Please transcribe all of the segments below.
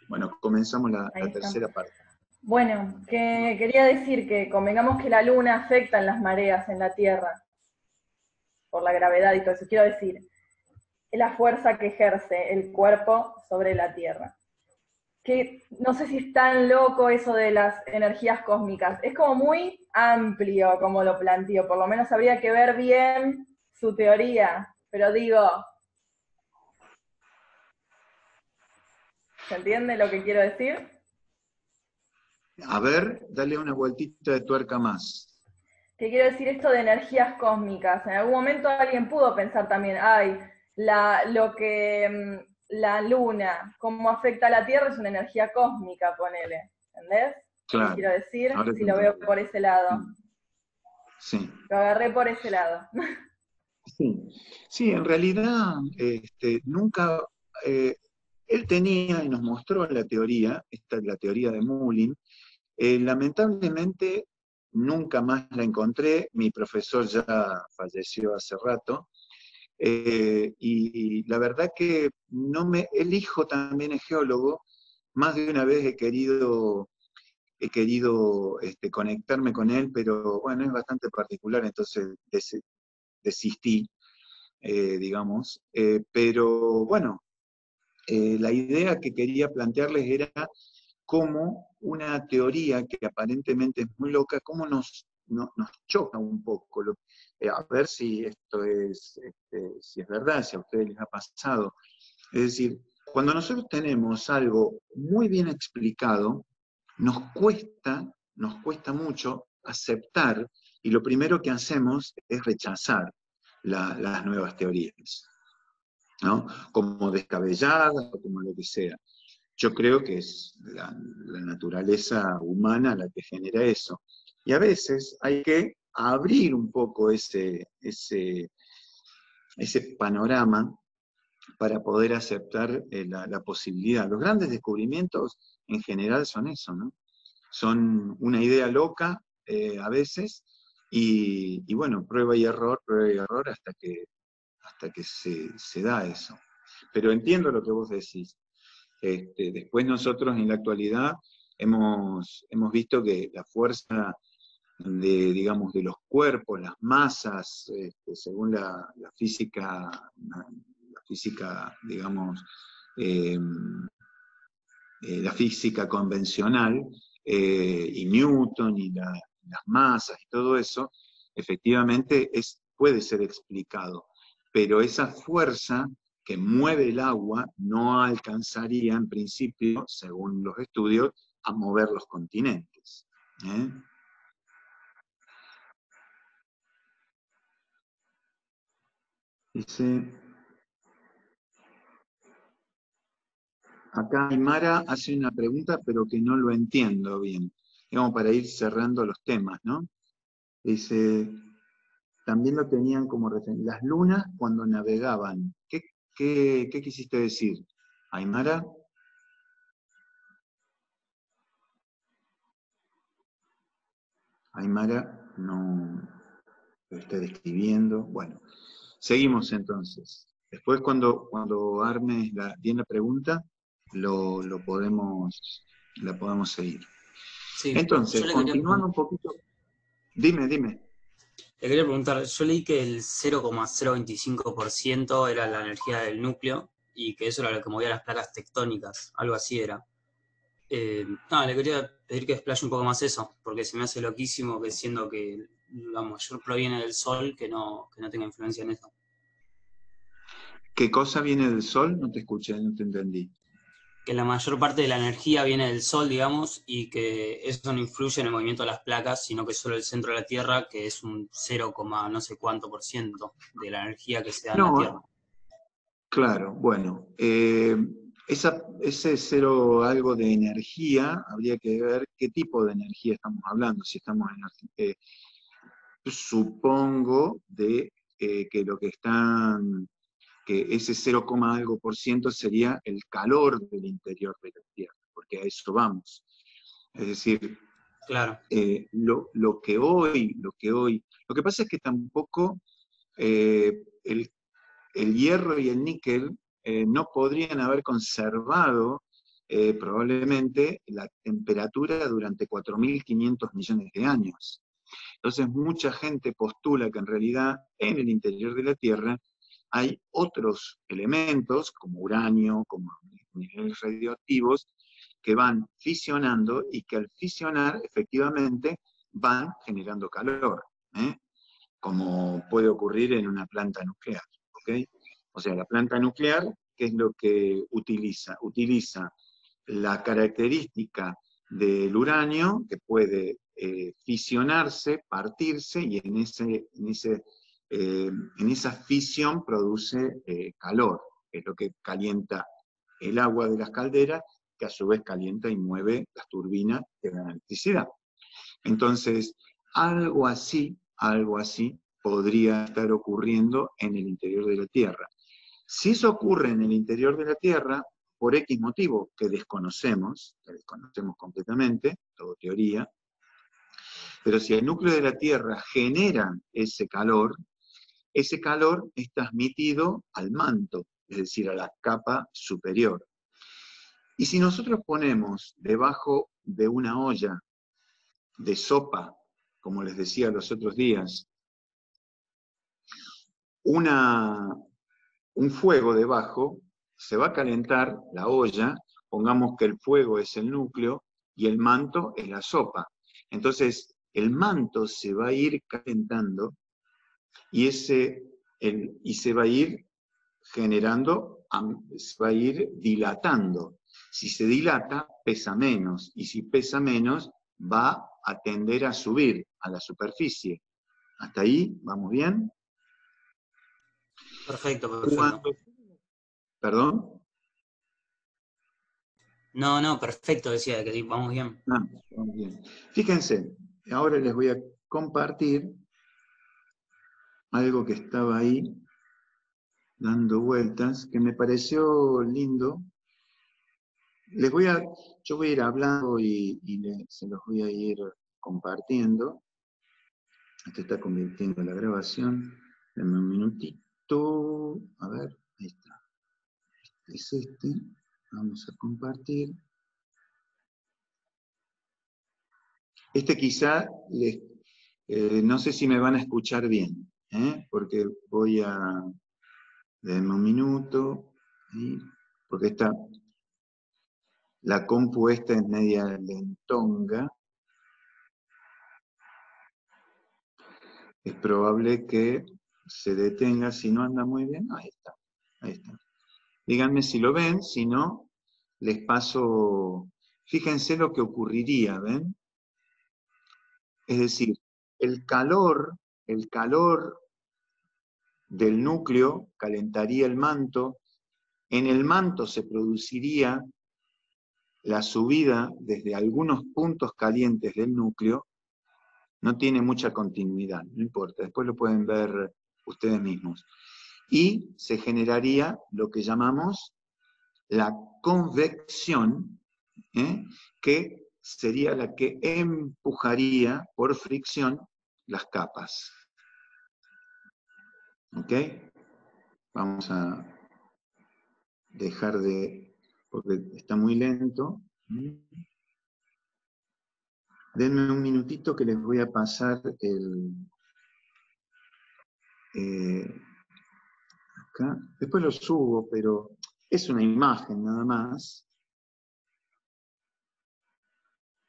Bueno, comenzamos Ahí la está. tercera parte. Bueno, que quería decir que convengamos que la luna afecta en las mareas en la Tierra, por la gravedad y todo eso. Quiero decir, es la fuerza que ejerce el cuerpo sobre la Tierra. Que no sé si es tan loco eso de las energías cósmicas. Es como muy amplio como lo planteo. Por lo menos habría que ver bien su teoría. Pero digo, ¿se entiende lo que quiero decir? A ver, dale una vueltita de tuerca más. ¿Qué quiero decir esto de energías cósmicas? En algún momento alguien pudo pensar también, ay, lo que la luna, cómo afecta a la Tierra es una energía cósmica, ponele. ¿Entendés? Lo que Claro, quiero decir, ahora te si lo veo entendí. por ese lado. Sí, Lo agarré por ese lado. sí, sí, en realidad nunca, eh, él tenía y nos mostró la teoría, esta es la teoría de Mullin. Lamentablemente nunca más la encontré, mi profesor ya falleció hace rato, y la verdad que no me, el hijo también es geólogo, más de una vez he querido conectarme con él, pero bueno, es bastante particular, entonces desistí, digamos. Pero bueno, la idea que quería plantearles era cómo una teoría que aparentemente es muy loca, cómo nos choca un poco. A ver si esto es, si es verdad, si a ustedes les ha pasado. Es decir, cuando nosotros tenemos algo muy bien explicado, nos cuesta mucho aceptar, y lo primero que hacemos es rechazar las nuevas teorías, ¿no? Como descabelladas o como lo que sea. Yo creo que es la naturaleza humana la que genera eso. Y a veces hay que abrir un poco ese panorama para poder aceptar la posibilidad. Los grandes descubrimientos en general son eso, ¿no? Son una idea loca a veces y bueno, prueba y error hasta que se da eso. Pero entiendo lo que vos decís. Después nosotros en la actualidad hemos visto que la fuerza digamos, de los cuerpos, las masas, según la física, digamos, eh, la física convencional, y Newton y las masas y todo eso, efectivamente puede ser explicado, pero esa fuerza que mueve el agua no alcanzaría en principio, según los estudios, a mover los continentes. ¿Eh? Dice, acá Aymara hace una pregunta, pero que no lo entiendo bien. Digamos, para ir cerrando los temas, ¿no? Dice, también lo tenían como referencia. Las lunas cuando navegaban. ¿Qué quisiste decir? Aymara, Aymara no lo está describiendo. Bueno, seguimos entonces. Después cuando armes bien la pregunta, lo podemos, la podemos seguir. Sí, yo Entonces, continuando un poquito, dime. le quería preguntar, yo leí que el 0,025% era la energía del núcleo y que eso era lo que movía las placas tectónicas, algo así era. Le quería pedir que explaye un poco más eso, porque se me hace loquísimo que siendo que la mayor proviene del Sol, que no tenga influencia en eso. ¿Qué cosa viene del Sol? No te escuché, no te entendí. Que la mayor parte de la energía viene del Sol, digamos, y que eso no influye en el movimiento de las placas, sino que solo el centro de la Tierra, que es un 0, no sé cuánto por ciento de la energía que se da en la Tierra. No, claro, bueno, ese cero algo de energía, habría que ver qué tipo de energía estamos hablando, si estamos en, supongo que lo que están, que ese 0, algo por ciento sería el calor del interior de la Tierra, porque a eso vamos. Es decir, Claro, lo que pasa es que tampoco el hierro y el níquel no podrían haber conservado probablemente la temperatura durante 4.500 millones de años. Entonces mucha gente postula que en realidad en el interior de la Tierra hay otros elementos, como uranio, como minerales radioactivos, que van fisionando y que al fisionar efectivamente van generando calor, como puede ocurrir en una planta nuclear. ¿Okay? O sea, la planta nuclear, ¿qué es lo que utiliza? Utiliza la característica del uranio, que puede fisionarse, partirse, y en esa fisión produce calor, que es lo que calienta el agua de las calderas, que a su vez calienta y mueve las turbinas de la electricidad. Entonces, algo así podría estar ocurriendo en el interior de la Tierra. Si eso ocurre en el interior de la Tierra, por X motivo que desconocemos completamente, todo teoría, pero si el núcleo de la Tierra genera ese calor es transmitido al manto, es decir, a la capa superior. Y si nosotros ponemos debajo de una olla de sopa, como les decía los otros días, un fuego debajo, se va a calentar la olla, pongamos que el fuego es el núcleo y el manto es la sopa. Entonces, el manto se va a ir calentando y se va a ir generando, se va a ir dilatando. Si se dilata, pesa menos, y si pesa menos, va a tender a subir a la superficie. ¿Hasta ahí? ¿Vamos bien? Perfecto, perfecto. ¿Perdón? No, perfecto, decía que vamos bien. Vamos bien. Fíjense, ahora les voy a compartir algo que estaba ahí dando vueltas, que me pareció lindo. Yo voy a ir hablando y se los voy a ir compartiendo. Esto está convirtiendo la grabación. Denme un minutito. A ver, ahí está. Es este. Vamos a compartir. Este quizá, no sé si me van a escuchar bien, porque voy a... Denme un minuto. Porque la compu esta es media lentonga. Es probable que se detenga. Si no anda muy bien, ahí está. Díganme si lo ven, si no, les paso. Fíjense lo que ocurriría, ¿ven? Es decir, el calor del núcleo calentaría el manto, en el manto se produciría la subida desde algunos puntos calientes del núcleo, no tiene mucha continuidad, no importa, después lo pueden ver ustedes mismos. Y se generaría lo que llamamos la convección, que sería la que empujaría por fricción las capas. ¿Ok? Vamos a dejar de... porque está muy lento. Denme un minutito que les voy a pasar acá. Después lo subo, pero es una imagen nada más.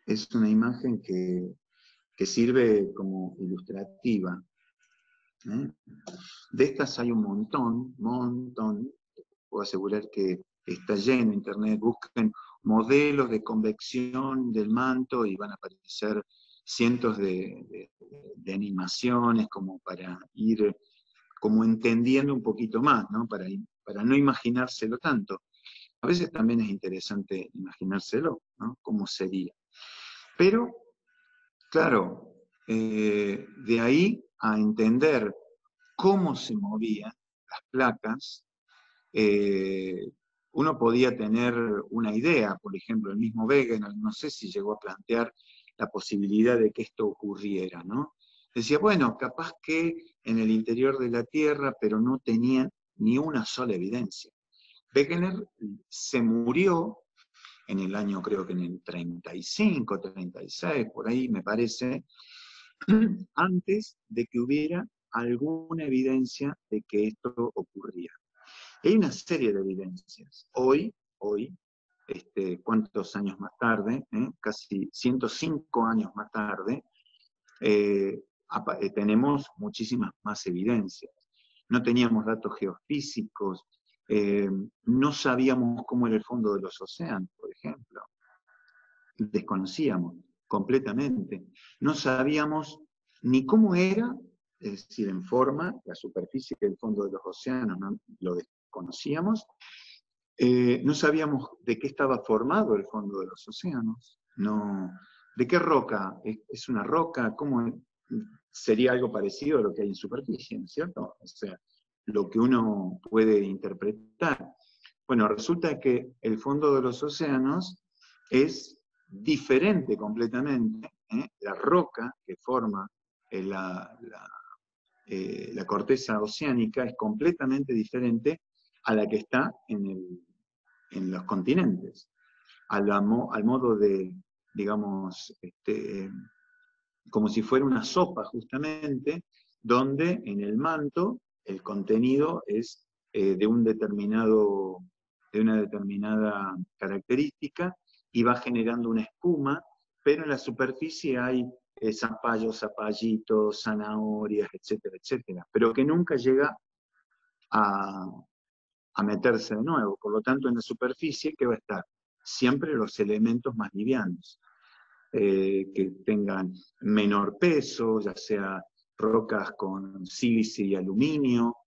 Es una imagen que sirve como ilustrativa. De estas hay un montón. Puedo asegurar que está lleno internet. Busquen modelos de convección del manto y van a aparecer cientos de animaciones como para ir como entendiendo un poquito más, ¿no? Para no imaginárselo tanto. A veces también es interesante imaginárselo, ¿no? Cómo sería. Pero, claro, de ahí a entender cómo se movían las placas, uno podía tener una idea. Por ejemplo, el mismo Wegener, no sé si llegó a plantear la posibilidad de que esto ocurriera, ¿no? Decía, bueno, capaz que en el interior de la Tierra, pero no tenía ni una sola evidencia. Wegener se murió en el año, creo que en el 35, 36, por ahí me parece, antes de que hubiera alguna evidencia de que esto ocurría. Hay una serie de evidencias. Hoy, ¿cuántos años más tarde? Casi 105 años más tarde, tenemos muchísimas más evidencias. No teníamos datos geofísicos, no sabíamos cómo era el fondo de los océanos, por ejemplo. Desconocíamos completamente. No sabíamos ni cómo era, es decir, en forma, la superficie del fondo de los océanos, no, lo desconocíamos. No sabíamos de qué estaba formado el fondo de los océanos. No, ¿de qué roca? ¿Es una roca? ¿Cómo sería algo parecido a lo que hay en superficie, ¿no es cierto? O sea, lo que uno puede interpretar. Bueno, resulta que el fondo de los océanos es diferente completamente. La roca que forma la corteza oceánica es completamente diferente a la que está en los continentes, al modo de, digamos, como si fuera una sopa justamente, donde en el manto el contenido es de una determinada característica y va generando una espuma, pero en la superficie hay zapallos, zapallitos, zanahorias, etcétera, etcétera, pero que nunca llega a meterse de nuevo. Por lo tanto, en la superficie, ¿qué va a estar? Siempre los elementos más livianos, que tengan menor peso, ya sea rocas con sílice y aluminio,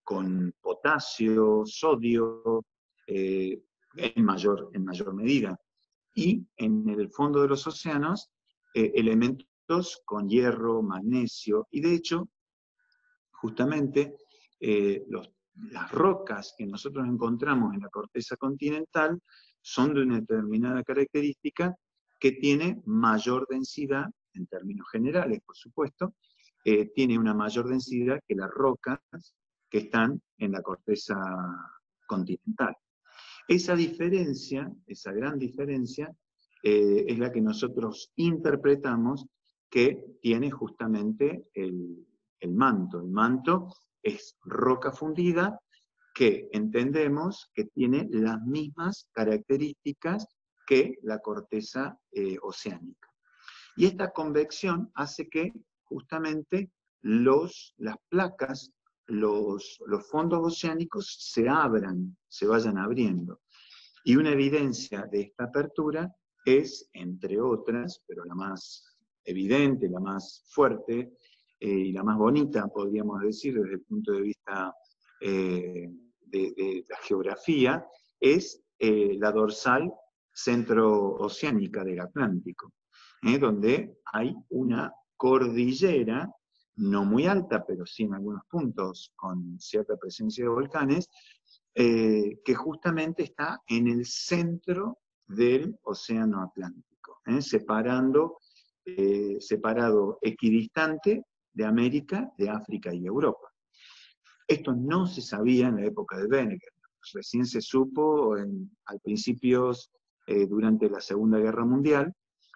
con potasio, sodio, en mayor medida. Y en el fondo de los océanos, elementos con hierro, magnesio, y de hecho, justamente, las rocas que nosotros encontramos en la corteza continental son de una determinada característica que tiene mayor densidad, en términos generales, por supuesto, tiene una mayor densidad que las rocas que están en la corteza continental. Esa diferencia, esa gran diferencia, es la que nosotros interpretamos que tiene justamente el manto. El manto es roca fundida que entendemos que tiene las mismas características que la corteza oceánica. Y esta convección hace que justamente las placas, los fondos oceánicos se abran, se vayan abriendo. Y una evidencia de esta apertura es, entre otras, pero la más evidente, la más fuerte y la más bonita, podríamos decir, desde el punto de vista de la geografía, es la dorsal centrooceánica del Atlántico, donde hay una cordillera, no muy alta, pero sí en algunos puntos con cierta presencia de volcanes, que justamente está en el centro del Océano Atlántico, separado equidistante de América, de África y Europa. Esto no se sabía en la época de Benneker, recién se supo al principios, durante la Segunda Guerra Mundial,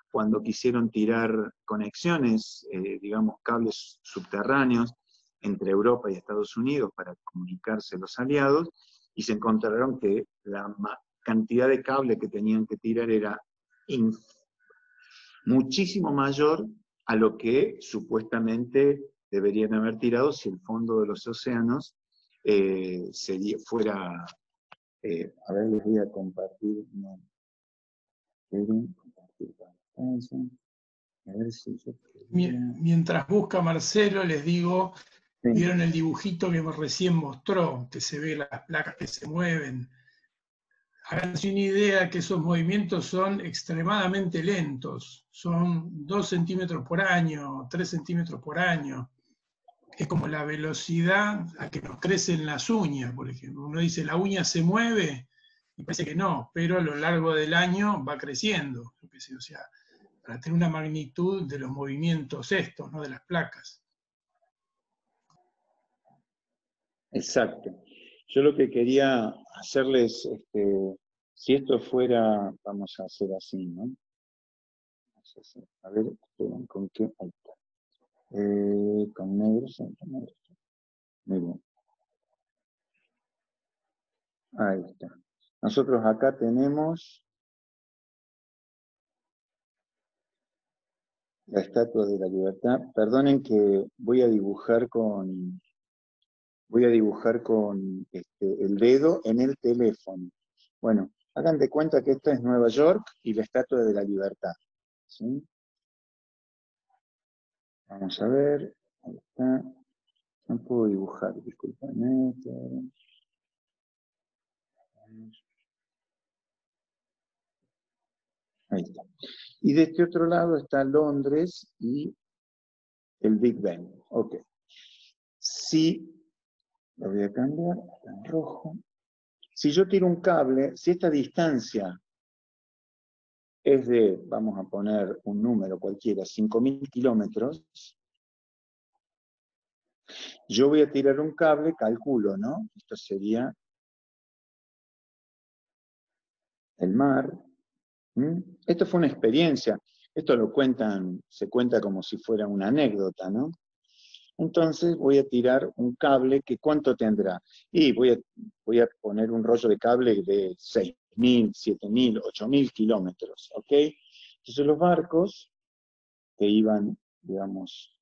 cuando quisieron tirar conexiones, digamos, cables subterráneos entre Europa y Estados Unidos para comunicarse los aliados, y se encontraron que la cantidad de cable que tenían que tirar era muchísimo mayor a lo que supuestamente deberían haber tirado si el fondo de los océanos fuera... a ver, les voy a compartir. No. Compartir pantalla. A ver si yo... Mientras busca Marcelo, les digo, Sí. ¿vieron el dibujito que recién mostró? Que se ve las placas que se mueven. Háganse una idea que esos movimientos son extremadamente lentos. Son 2 centímetros por año, 3 centímetros por año. Es como la velocidad a que nos crecen las uñas, por ejemplo. Uno dice, la uña se mueve, y parece que no, pero a lo largo del año va creciendo. O sea, para tener una magnitud de los movimientos estos, ¿no? De las placas. Exacto. Yo lo que quería hacerles Si esto fuera, vamos a hacer así, ¿no? Vamos a hacer, a ver, esperen, ¿con qué? Ahí está. Con negro, con negro. Muy bien. Ahí está. Nosotros acá tenemos la Estatua de la Libertad. Perdonen que voy a dibujar con el dedo en el teléfono. Bueno, hagan de cuenta que esta es Nueva York y la Estatua de la Libertad. ¿Sí? Vamos a ver. Ahí está. No puedo dibujar, disculpen. Ahí está. Y de este otro lado está Londres y el Big Ben. Ok. Si, lo voy a cambiar, está en rojo. Si yo tiro un cable, si esta distancia es de, vamos a poner un número cualquiera, 5.000 kilómetros, yo voy a tirar un cable, calculo, ¿no? Esto sería el mar. Esto fue una experiencia. Esto lo cuentan, se cuenta como si fuera una anécdota, ¿no? Entonces voy a tirar un cable que ¿cuánto tendrá? Y voy a poner un rollo de cable de 6.000, 7.000, 8.000 kilómetros, ¿ok? Entonces los barcos que iban, digamos,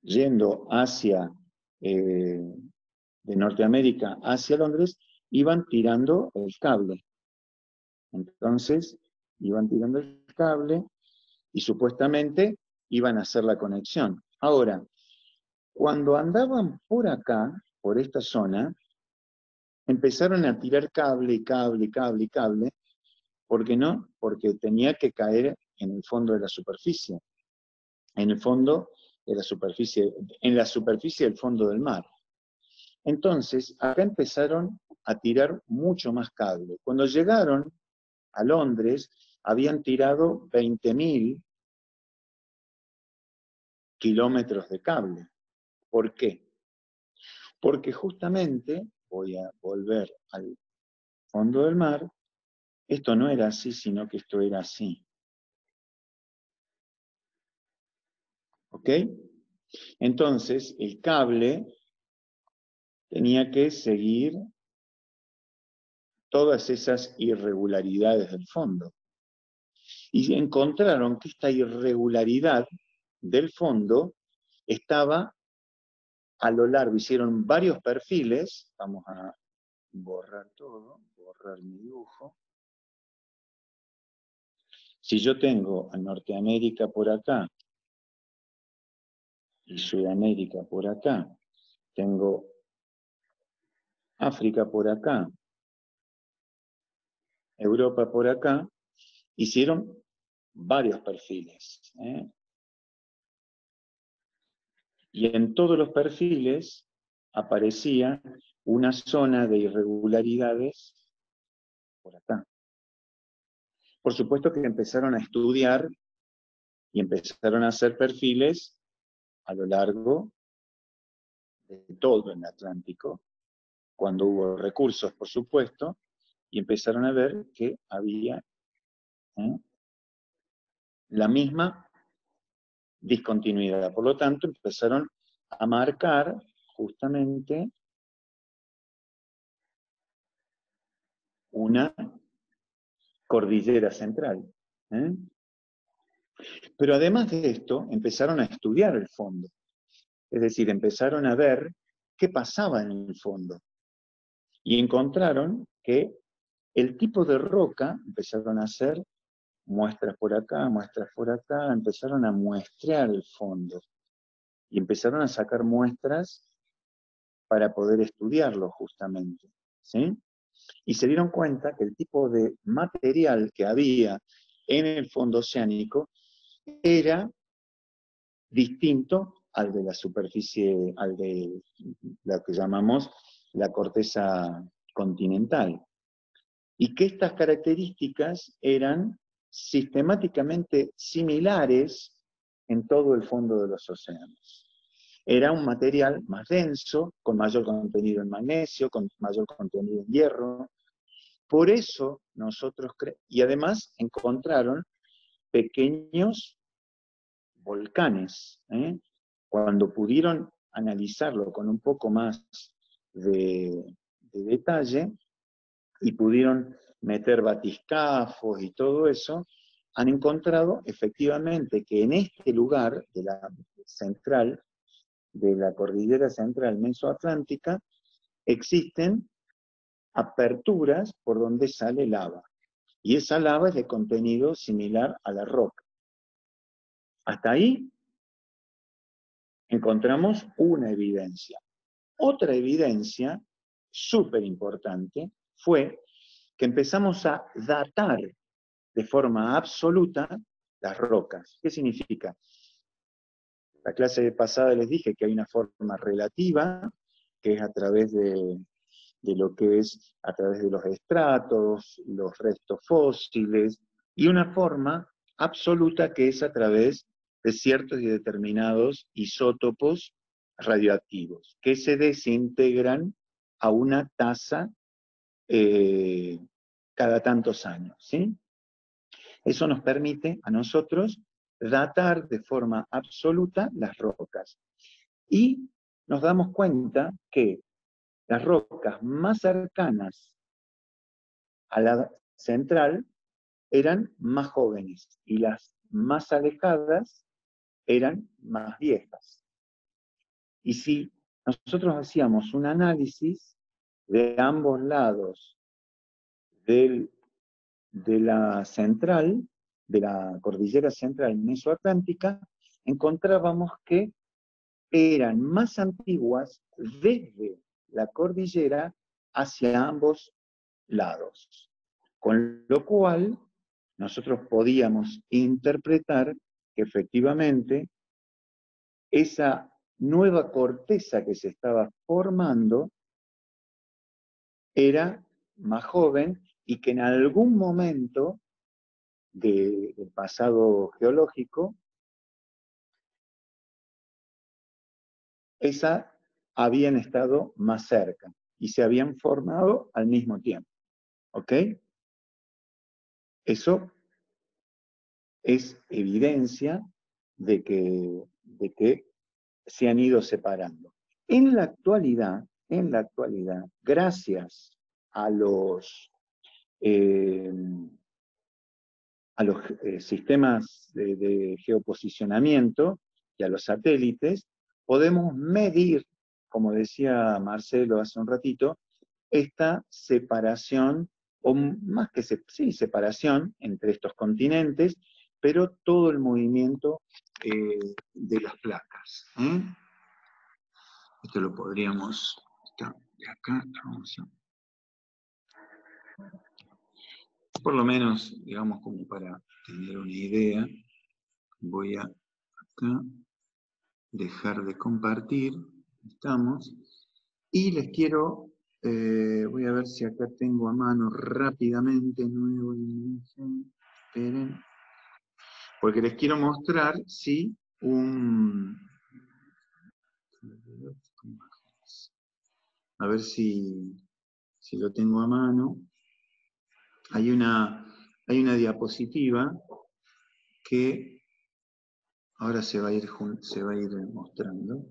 yendo hacia, de Norteamérica hacia Londres, iban tirando el cable. Entonces, iban tirando el cable y supuestamente iban a hacer la conexión. Ahora, cuando andaban por acá, por esta zona, empezaron a tirar cable y cable y cable y cable. ¿Por qué no? Porque tenía que caer en el fondo de la superficie. En el fondo de la superficie, en la superficie del fondo del mar. Entonces, acá empezaron a tirar mucho más cable. Cuando llegaron a Londres, habían tirado 20.000 kilómetros de cable. ¿Por qué? Porque justamente, voy a volver al fondo del mar, esto no era así, sino que esto era así. ¿Ok? Entonces, el cable tenía que seguir todas esas irregularidades del fondo. Y encontraron que esta irregularidad del fondo estaba a lo largo, hicieron varios perfiles, vamos a borrar todo, borrar mi dibujo. Si yo tengo a Norteamérica por acá y Sudamérica por acá, tengo África por acá, Europa por acá, hicieron varios perfiles. Y en todos los perfiles aparecía una zona de irregularidades por acá. Por supuesto que empezaron a estudiar y empezaron a hacer perfiles a lo largo de todo el Atlántico, cuando hubo recursos, por supuesto, y empezaron a ver que había la misma discontinuidad. Por lo tanto, empezaron a marcar justamente una cordillera central. Pero además de esto, empezaron a estudiar el fondo. Es decir, empezaron a ver qué pasaba en el fondo. Y encontraron que el tipo de roca, empezaron a hacer muestras por acá, empezaron a muestrear el fondo. Y empezaron a sacar muestras para poder estudiarlo justamente. ¿Sí? Y se dieron cuenta que el tipo de material que había en el fondo oceánico era distinto al de la superficie, al de lo que llamamos la corteza continental. Y que estas características eran sistemáticamente similares en todo el fondo de los océanos. era un material más denso, con mayor contenido en magnesio, con mayor contenido en hierro. Por eso nosotros y además encontraron pequeños volcanes. Cuando pudieron analizarlo con un poco más de detalle y pudieron meter batiscafos y todo eso, han encontrado efectivamente que en este lugar de la central, de la cordillera central mesoatlántica, existen aperturas por donde sale lava. Y esa lava es de contenido similar a la roca. Hasta ahí encontramos una evidencia. Otra evidencia súper importante fue que empezamos a datar de forma absoluta las rocas. ¿Qué significa? La clase pasada les dije que hay una forma relativa, que es a través de lo que es a través de los estratos, los restos fósiles, y una forma absoluta que es a través de ciertos y determinados isótopos radioactivos, que se desintegran a una tasa cada tantos años, ¿sí? Eso nos permite a nosotros datar de forma absoluta las rocas. Y nos damos cuenta que las rocas más cercanas a la central eran más jóvenes y las más alejadas eran más viejas. Y si nosotros hacíamos un análisis de ambos lados de la central, de la cordillera central mesoatlántica, encontrábamos que eran más antiguas desde la cordillera hacia ambos lados. Con lo cual, nosotros podíamos interpretar que efectivamente esa nueva corteza que se estaba formando era más joven y que en algún momento del pasado geológico, esas habían estado más cerca y se habían formado al mismo tiempo. ¿Ok? Eso es evidencia de que se han ido separando. En la actualidad, gracias a los sistemas de geoposicionamiento y a los satélites, podemos medir, como decía Marcelo hace un ratito, esta separación, o más que separación entre estos continentes, pero todo el movimiento de las placas. Esto lo podríamos, de acá, vamos a, por lo menos, digamos, como para tener una idea, voy a acá dejar de compartir, estamos, y les quiero, voy a ver si acá tengo a mano rápidamente, nuevo imagen, esperen, porque les quiero mostrar, sí, a ver si lo tengo a mano. Hay una diapositiva que ahora se va a ir mostrando.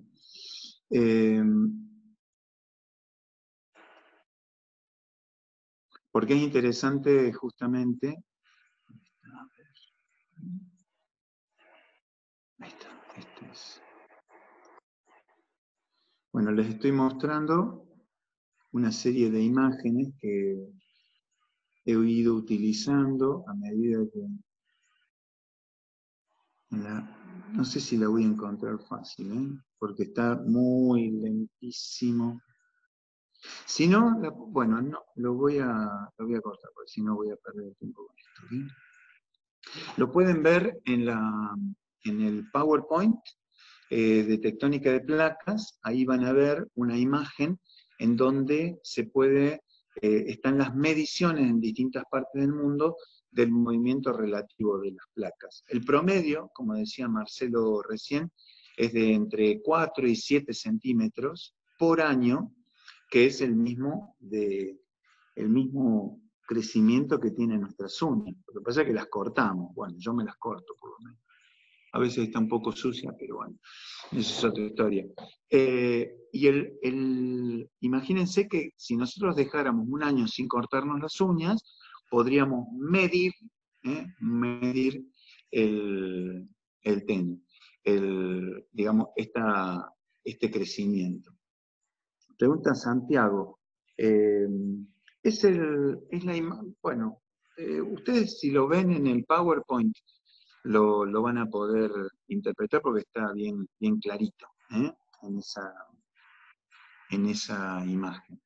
Porque es interesante justamente. Ahí está, este es. Bueno, les estoy mostrando una serie de imágenes que he ido utilizando a medida que... no sé si la voy a encontrar fácil, porque está muy lentísimo. Si no, bueno, no, lo voy a cortar, porque si no voy a perder el tiempo con esto. ¿Bien? Lo pueden ver en el PowerPoint de tectónica de placas. Ahí van a ver una imagen en donde están las mediciones en distintas partes del mundo del movimiento relativo de las placas. El promedio, como decía Marcelo recién, es de entre 4 y 7 centímetros por año, que es el mismo crecimiento que tienen nuestras uñas. Lo que pasa es que las cortamos, bueno, yo me las corto por lo menos. A veces está un poco sucia, pero bueno, esa es otra historia. Imagínense que si nosotros dejáramos un año sin cortarnos las uñas, podríamos medir digamos, este crecimiento. Pregunta Santiago. Bueno, ustedes si lo ven en el PowerPoint, lo van a poder interpretar porque está bien clarito en esa imagen.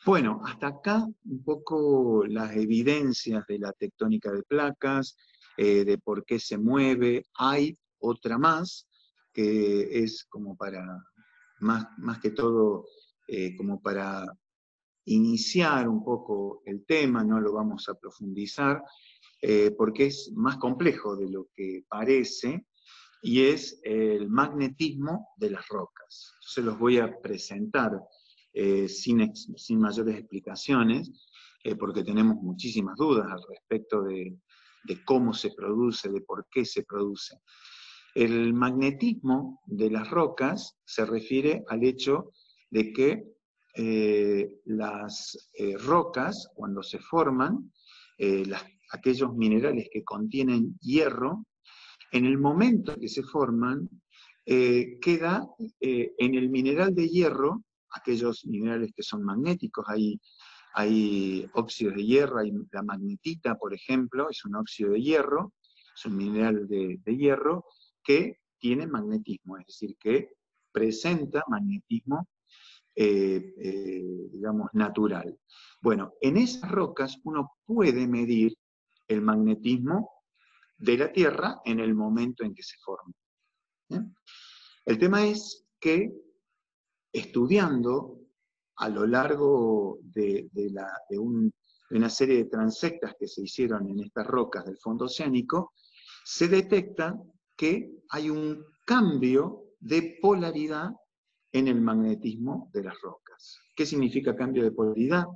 Bueno, hasta acá un poco las evidencias de la tectónica de placas, de por qué se mueve. Hay otra más, que es como para, más que todo, como para iniciar un poco el tema, no lo vamos a profundizar, porque es más complejo de lo que parece, y es el magnetismo de las rocas. Se los voy a presentar sin mayores explicaciones, porque tenemos muchísimas dudas al respecto de cómo se produce, de por qué se produce. El magnetismo de las rocas se refiere al hecho de que las rocas, cuando se forman, aquellos minerales que contienen hierro, en el momento que se forman, queda en el mineral de hierro, aquellos minerales que son magnéticos, hay óxidos de hierro, hay la magnetita, por ejemplo, es un óxido de hierro, es un mineral de hierro que tiene magnetismo, es decir, que presenta magnetismo, digamos, natural. Bueno, en esas rocas uno puede medir el magnetismo de la Tierra en el momento en que se forma. ¿Bien? El tema es que estudiando a lo largo de una serie de transectas que se hicieron en estas rocas del fondo oceánico, se detecta que hay un cambio de polaridad en el magnetismo de las rocas. ¿Qué significa cambio de polaridad?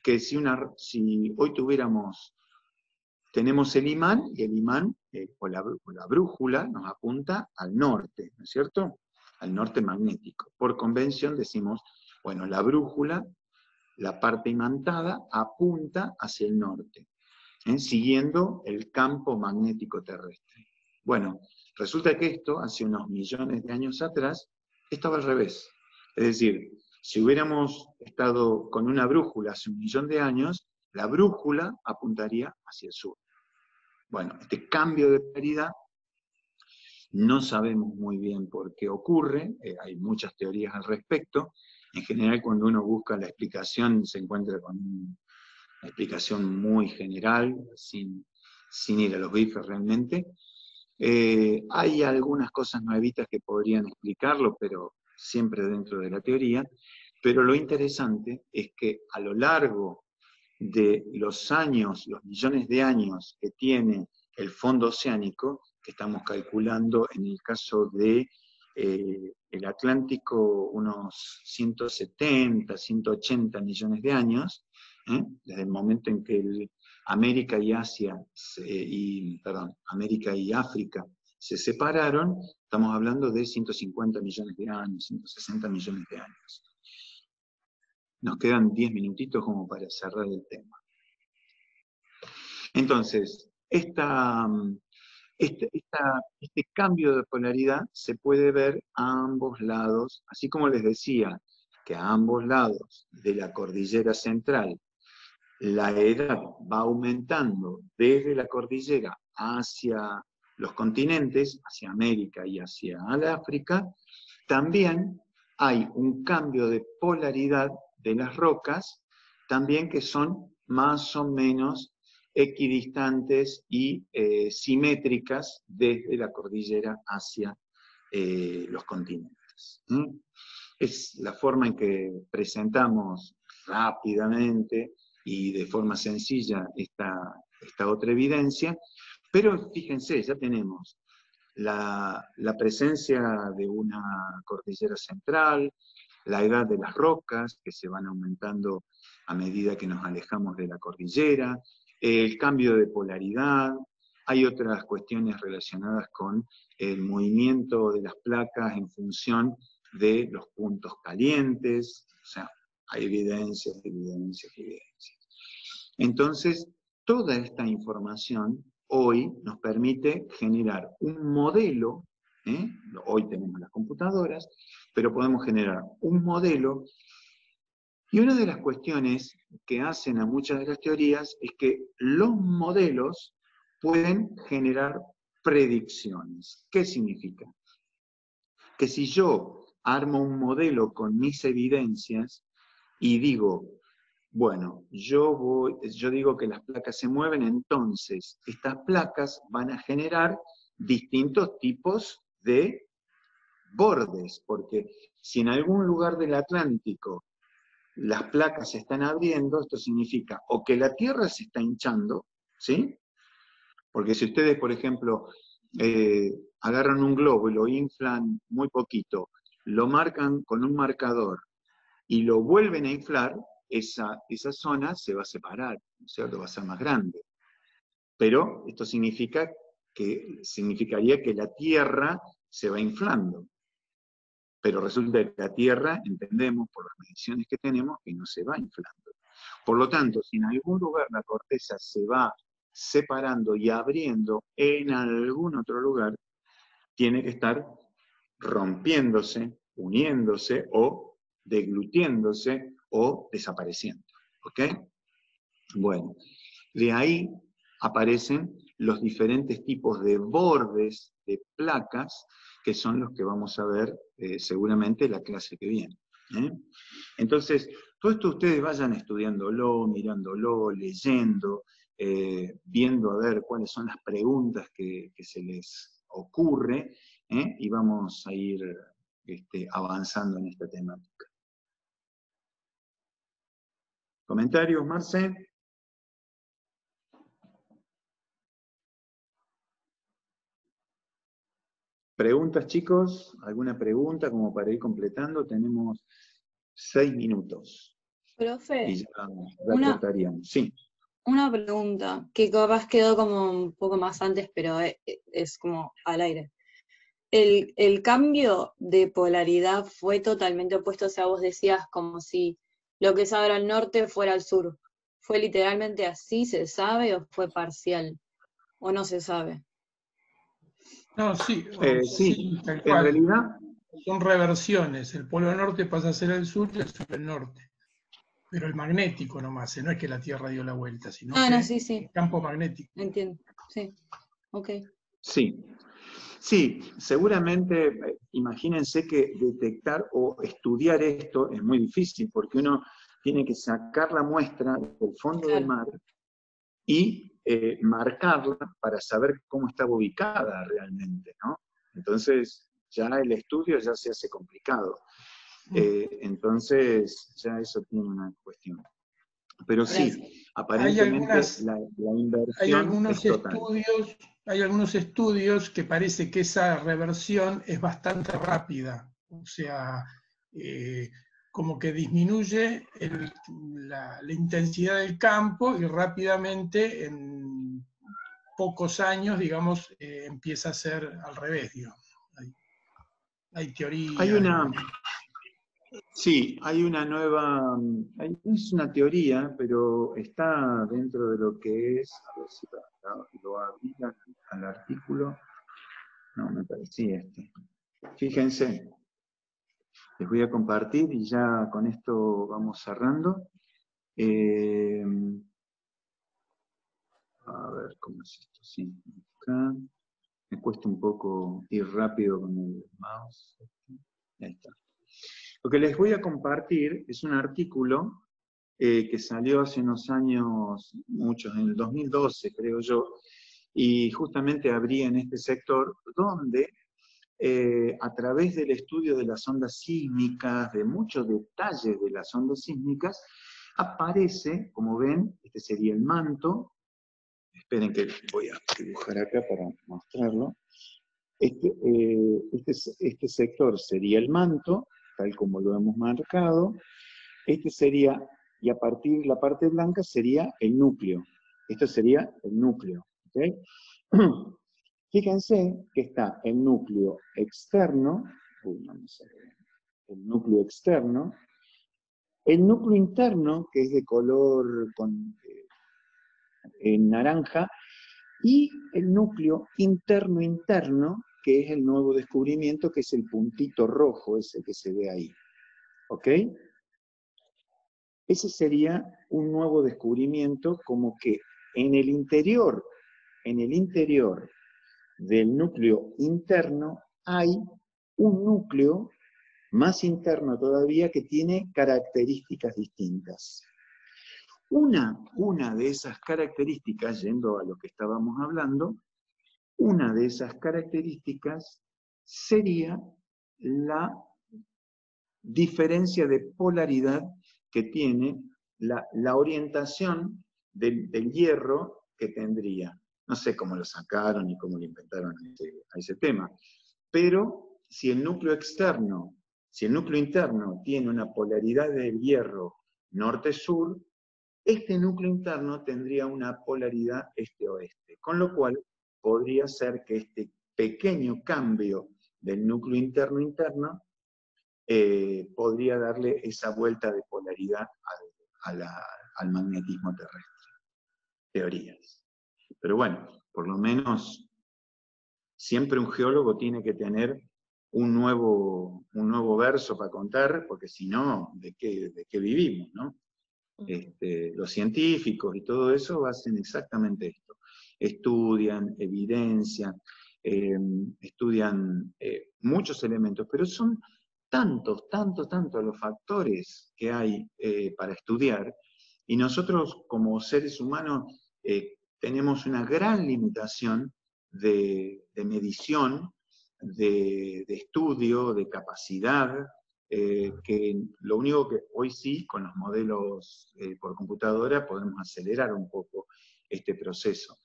Que si hoy tenemos el imán, y el imán o la brújula nos apunta al norte, ¿no es cierto? Al norte magnético. Por convención decimos, bueno, la brújula, la parte imantada, apunta hacia el norte, siguiendo el campo magnético terrestre. Bueno, resulta que esto, hace unos millones de años atrás, estaba al revés. Es decir, si hubiéramos estado con una brújula hace 1 millón de años, la brújula apuntaría hacia el sur. Bueno, este cambio de polaridad no sabemos muy bien por qué ocurre, hay muchas teorías al respecto. En general, cuando uno busca la explicación, se encuentra con una explicación muy general, sin ir a los bifes realmente. Hay algunas cosas nuevitas que podrían explicarlo, pero siempre dentro de la teoría. Pero lo interesante es que a lo largo de los años, los millones de años que tiene el fondo oceánico, que estamos calculando en el caso de el Atlántico unos 170, 180 millones de años, desde el momento en que América y África se separaron, estamos hablando de 150 millones de años, 160 millones de años. Nos quedan 10 minutitos como para cerrar el tema. Entonces, este cambio de polaridad se puede ver a ambos lados, así como les decía que a ambos lados de la cordillera central la edad va aumentando desde la cordillera hacia los continentes, hacia América y hacia el África, también hay un cambio de polaridad de las rocas, también que son más o menos equidistantes y simétricas desde la cordillera hacia los continentes. Es la forma en que presentamos rápidamente y de forma sencilla esta otra evidencia, pero fíjense, ya tenemos la presencia de una cordillera central, la edad de las rocas, que se van aumentando a medida que nos alejamos de la cordillera, el cambio de polaridad. Hay otras cuestiones relacionadas con el movimiento de las placas en función de los puntos calientes. O sea, hay evidencias. Entonces, toda esta información hoy nos permite generar un modelo, hoy tenemos las computadoras, pero podemos generar un modelo. Y una de las cuestiones que hacen a muchas de las teorías es que los modelos pueden generar predicciones. ¿Qué significa? Que si yo armo un modelo con mis evidencias y digo, bueno, yo digo que las placas se mueven, entonces estas placas van a generar distintos tipos de bordes, porque si en algún lugar del Atlántico las placas se están abriendo, esto significa o que la Tierra se está hinchando, ¿sí? Porque si ustedes, por ejemplo, agarran un globo y lo inflan muy poquito, lo marcan con un marcador y lo vuelven a inflar, esa zona se va a separar, ¿no es cierto? Va a ser más grande. Pero esto significaría que la Tierra se va inflando. Pero resulta que la Tierra, entendemos por las mediciones que tenemos, que no se va inflando. Por lo tanto, si en algún lugar la corteza se va separando y abriendo en algún otro lugar, tiene que estar rompiéndose, uniéndose o deglutiéndose o desapareciendo. ¿Ok? Bueno, de ahí aparecen los diferentes tipos de bordes de placas, que son los que vamos a ver seguramente la clase que viene. Entonces, todo esto ustedes vayan estudiándolo, mirándolo, leyendo, viendo a ver cuáles son las preguntas que se les ocurre, y vamos a ir avanzando en esta temática. ¿Comentarios, Marce? ¿Preguntas, chicos? ¿Alguna pregunta como para ir completando? Tenemos 6 minutos. Profe, Y ya cortaríamos. Sí. una pregunta que capaz quedó como un poco más antes, pero es como al aire. El cambio de polaridad fue totalmente opuesto, o sea, vos decías como si lo que es ahora al norte fuera al sur. ¿Fue literalmente así, se sabe, o fue parcial? ¿O no se sabe? No, sí, Sí, tal en cual. realidad, Son reversiones. El polo norte pasa a ser el sur y el sur el norte. Pero el magnético nomás, no es que la Tierra dio la vuelta, sino que No, sí, el campo magnético. entiendo. Sí, ok. sí. Sí, seguramente, imagínense que detectar o estudiar esto es muy difícil, porque uno tiene que sacar la muestra del fondo del mar y marcarla para saber cómo estaba ubicada realmente, ¿no? Entonces, ya el estudio ya se hace complicado. Entonces, ya eso tiene una cuestión. Pero sí, aparentemente la inversión es total. Hay algunos estudios que parece que esa reversión es bastante rápida. O sea, como que disminuye la intensidad del campo y rápidamente, en pocos años, digamos, empieza a ser al revés, digamos. Hay teorías. Sí, hay una nueva, es una teoría, pero está dentro de lo que es, a ver si lo abrí al artículo, no, me parecía este. Fíjense, les voy a compartir y ya con esto vamos cerrando. A ver, ¿cómo es esto? Sí, acá. Me cuesta un poco ir rápido con el mouse. Ahí está. Lo que les voy a compartir es un artículo que salió hace unos años, muchos, en el 2012 creo yo, y justamente abrí en este sector, donde a través del estudio de las ondas sísmicas, de muchos detalles de las ondas sísmicas, aparece, como ven, este sería el manto. Esperen que voy a dibujar acá para mostrarlo. Este sector sería el manto, tal como lo hemos marcado. Este sería, y a partir de la parte blanca sería el núcleo. Esto sería el núcleo. ¿Okay? Fíjense que está el núcleo externo, el núcleo externo, el núcleo interno, que es de color naranja, y el núcleo interno, que es el nuevo descubrimiento, que es el puntito rojo, ese que se ve ahí. ¿Ok? Ese sería un nuevo descubrimiento, como que en el interior del núcleo interno hay un núcleo más interno todavía que tiene características distintas. Una de esas características, yendo a lo que estábamos hablando, una de esas características sería la diferencia de polaridad que tiene la orientación del hierro que tendría. No sé cómo lo sacaron ni cómo lo inventaron a ese tema, pero si el núcleo interno tiene una polaridad del hierro norte-sur, este núcleo interno tendría una polaridad este-oeste, con lo cual podría ser que este pequeño cambio del núcleo interno podría darle esa vuelta de polaridad al magnetismo terrestre. Teorías. Pero bueno, por lo menos siempre un geólogo tiene que tener un nuevo verso para contar, porque si no, ¿de qué vivimos, no? Los científicos y todo eso hacen exactamente esto. Estudian, evidencian, estudian muchos elementos, pero son tantos los factores que hay para estudiar, y nosotros como seres humanos tenemos una gran limitación de medición, de estudio, de capacidad, que lo único que hoy sí, con los modelos por computadora, podemos acelerar un poco este proceso.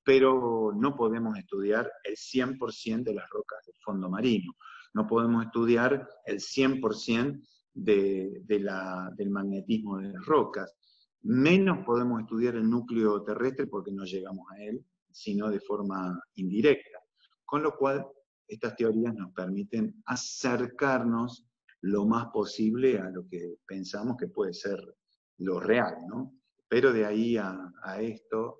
Pero no podemos estudiar el 100% de las rocas del fondo marino. No podemos estudiar el 100% del magnetismo de las rocas. Menos podemos estudiar el núcleo terrestre porque no llegamos a él, sino de forma indirecta. Con lo cual, estas teorías nos permiten acercarnos lo más posible a lo que pensamos que puede ser lo real, ¿no? Pero de ahí a esto,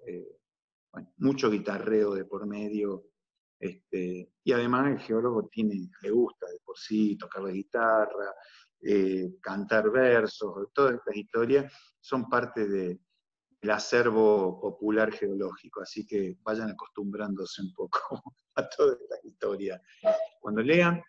bueno, mucho guitarreo de por medio, y además el geólogo le gusta de por sí tocar la guitarra, cantar versos, todas estas historias son parte del acervo popular geológico, así que vayan acostumbrándose un poco a todas estas historias. Cuando lean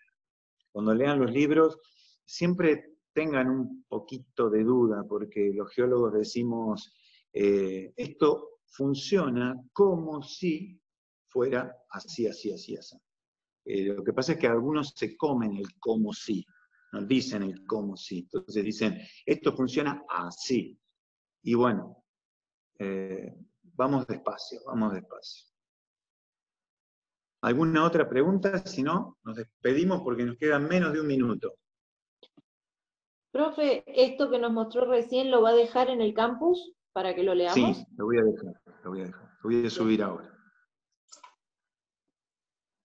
los libros, siempre tengan un poquito de duda, porque los geólogos decimos, esto funciona como si fuera así. Lo que pasa es que algunos se comen el como si, no dicen el como si, entonces dicen, esto funciona así. Y bueno, vamos despacio. ¿Alguna otra pregunta? Si no, nos despedimos porque nos queda menos de un minuto. Profe, ¿esto que nos mostró recién lo va a dejar en el campus para que lo leamos? Sí, lo voy a dejar. Lo voy a subir ahora.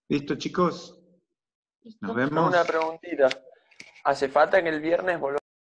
¿Listo, chicos? Nos vemos. Una preguntita. ¿Hace falta que el viernes volvamos